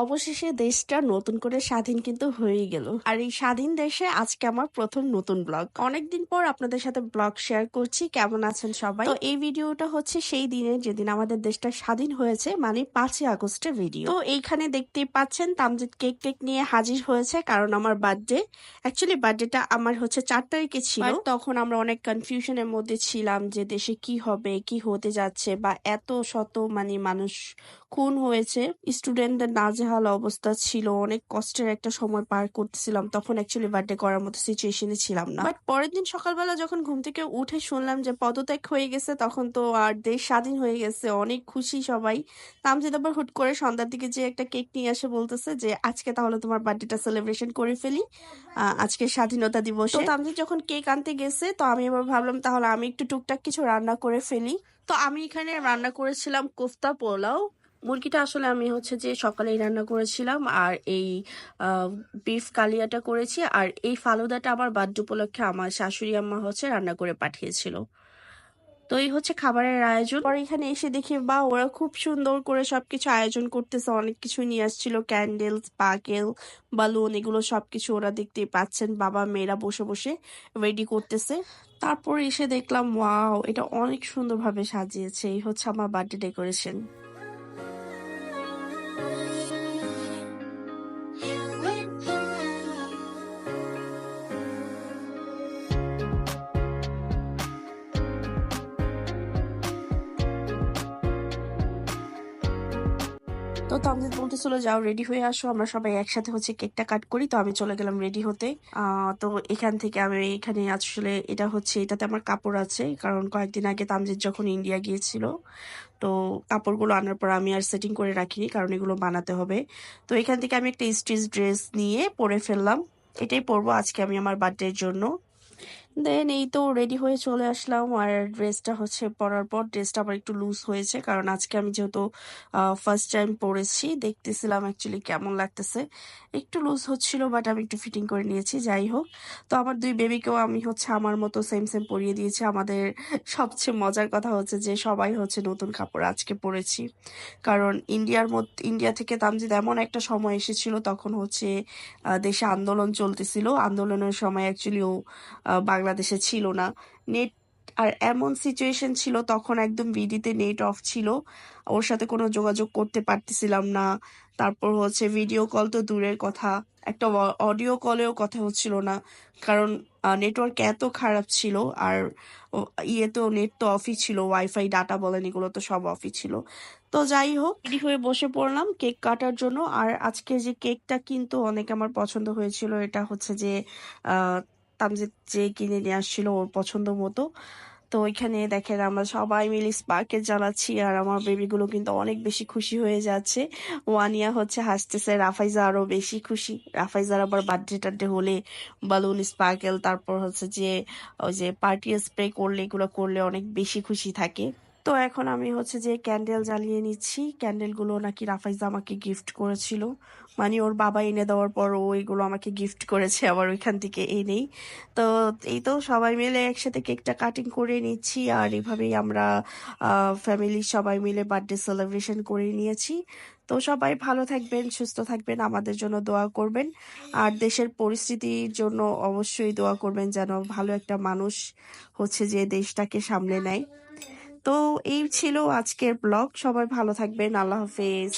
অবশেষে দেশটা নতুন করে স্বাধীন কিন্তু হয়েই গেল। আর এই স্বাধীন দেশে আজকে আমার প্রথম নতুন ব্লগ। অনেকদিন পর আপনাদের সাথে ব্লগ শেয়ার করছি। কেমন আছেন সবাই? তো এই ভিডিওটা হচ্ছে সেই দিনে যেদিন আমাদের দেশটা স্বাধীন হয়েছে, মানে 5ই আগস্টের ভিডিও। তো এইখানে দেখতেই পাচ্ছেন তামজিৎ কেক টেক নিয়ে হাজির হয়েছে, কারণ আমার বার্থডে। অ্যাকচুয়ালি বার্থডেটা আমার হচ্ছে 4 তারিখে ছিল। তখন আমরা অনেক কনফিউশনের মধ্যে ছিলাম যে দেশে কি হবে, কি হতে যাচ্ছে, বা এত শত মানে মানুষ খুন হয়েছে, স্টুডেন্টদের নাজেহাল অবস্থা ছিল, অনেক কষ্টের একটা সময় পার করতেছিলাম। তখন অ্যাকচুয়ালি বার্থডে করার মতো সিচুয়েশনে ছিলাম না। বাট পরের দিন সকালবেলা যখন ঘুম থেকে উঠে শুনলাম যে পদত্যাগ হয়ে গেছে, তখন তো আর দেশ স্বাধীন হয়ে গেছে, অনেক খুশি সবাই। তামজিদ আবার হুট করে সন্ধ্যার দিকে যে একটা কেক নিয়ে আসে বলতেছে যে আজকে তাহলে তোমার বার্থডেটা সেলিব্রেশন করে ফেলি, আজকে স্বাধীনতা দিবসে। তো তামজিদ যখন কেক আনতে গেছে, তো আমি এবার ভাবলাম তাহলে আমি একটু টুকটাক কিছু রান্না করে ফেলি। তো আমি এখানে রান্না করেছিলাম কোফতা পোলাও। মুরগিটা আসলে আমি হচ্ছে যে সকালেই রান্না করেছিলাম, আর এই বিফ কালিয়াটা করেছি, আর এই ফালুদাটা আমার বার্থডে উপলক্ষে আমার শাশুড়ি আম্মা হচ্ছে রান্না করে পাঠিয়েছিল। তো এই হচ্ছে খাবারের আয়োজন। পরে এখানে এসে দেখি বা ওরা খুব সুন্দর করে সবকিছু আয়োজন করতেছে, অনেক কিছু নিয়ে আসছিল, ক্যান্ডেল, স্পার্কেল, বালুন, এগুলো সবকিছু ওরা দেখতেই পাচ্ছেন বাবা মেয়েরা বসে বসে রেডি করতেছে। তারপর এসে দেখলাম ওয়াও, এটা অনেক সুন্দরভাবে সাজিয়েছে। এই হচ্ছে আমার বার্থডে ডেকোরেশন। তো তামজিৎ বলতেছিল যাও রেডি হয়ে আসো, আমরা সবাই একসাথে হচ্ছে কেকটা কাট করি। তো আমি চলে গেলাম রেডি হতে। তো এখান থেকে আমি এখানে আসলে এটা হচ্ছে, এটাতে আমার কাপড় আছে, কারণ কয়েকদিন আগে তামজিৎ যখন ইন্ডিয়া গিয়েছিল, তো কাপড়গুলো আনার পর আমি আর সেটিং করে রাখিনি, কারণ এগুলো বানাতে হবে। তো এখান থেকে আমি একটা স্টিচ ড্রেস নিয়ে পরে ফেললাম। এটাই পরবো আজকে আমি আমার বার্থডের জন্য। দেন এই তো রেডি হয়ে চলে আসলাম, আর ড্রেসটা হচ্ছে পরার পর ড্রেসটা আবার একটু লুজ হয়েছে, কারণ আজকে আমি যেহেতু ফার্স্ট টাইম পরেছি, দেখতেছিলাম অ্যাকচুয়ালি কেমন লাগতেছে। একটু লুজ হচ্ছিল, বাট আমি একটু ফিটিং করে নিয়েছি। যাই হোক, তো আমার দুই বেবিকেও আমি হচ্ছে আমার মতো সেম সেম পরিয়ে দিয়েছি। আমাদের সবচেয়ে মজার কথা হচ্ছে যে সবাই হচ্ছে নতুন কাপড় আজকে পরেছি, কারণ ইন্ডিয়া থেকে তামজিদ এমন একটা সময় এসেছিল, তখন হচ্ছে দেশে আন্দোলন চলতেছিল। আন্দোলনের সময় অ্যাকচুয়ালি ও বাংলাদেশে ছিল না। নেট আর এমন সিচুয়েশন ছিল তখন, একদম বিডিতে নেট অফ ছিল, ওর সাথে কোনো যোগাযোগ করতে পারতেছিলাম না। তারপর হচ্ছে ভিডিও কল তো দূরের কথা, একটা অডিও কলেও কথা হচ্ছিল না, কারণ নেটওয়ার্ক এত খারাপ ছিল। আর ইয়েতেও নেট তো অফই ছিল, ওয়াইফাই ডাটা বলেন এগুলো তো সব অফই ছিল। তো যাই হোক, রেডি হয়ে বসে পড়লাম কেক কাটার জন্য। আর আজকে যে কেকটা কিন্তু অনেক আমার পছন্দ হয়েছিল, এটা হচ্ছে যে আহ তামজিৎ যে কিনে নিয়ে আসছিল ওর পছন্দ মতো। তো ওইখানে দেখেন আমরা সবাই মিলে স্পার্কেল জ্বালাচ্ছি, আর আমার বেবিগুলো কিন্তু অনেক বেশি খুশি হয়ে যাচ্ছে। ওয়ানিয়া হচ্ছে হাসতেছে, রাফাইজা আরো বেশি খুশি। রাফাইজার আবার বার্থডে টার্থডে হলে বালুন, স্পার্কেল, তারপর হচ্ছে যে ওই যে পার্টি স্প্রে করলে, এগুলো করলে অনেক বেশি খুশি থাকে। তো এখন আমি হচ্ছে যে ক্যান্ডেল জ্বালিয়ে নিচ্ছি। ক্যান্ডেলগুলো নাকি রাফাইজা আমাকে গিফট করেছিল, মানে ওর বাবা এনে দেওয়ার পর ও এগুলো আমাকে গিফট করেছে আবার ওইখান থেকে এনেই। তো এই তো সবাই মিলে একসাথে কেকটা কাটিং করে নিচ্ছি, আর এভাবেই আমরা ফ্যামিলি সবাই মিলে বার্থডে সেলিব্রেশন করে নিয়েছি। তো সবাই ভালো থাকবেন, সুস্থ থাকবেন, আমাদের জন্য দোয়া করবেন, আর দেশের পরিস্থিতির জন্য অবশ্যই দোয়া করবেন, যেন ভালো একটা মানুষ হচ্ছে যে দেশটাকে সামলে নেয়। তো এই ছিল আজকের ব্লগ। সবাই ভালো থাকবেন, আল্লাহ হাফেজ।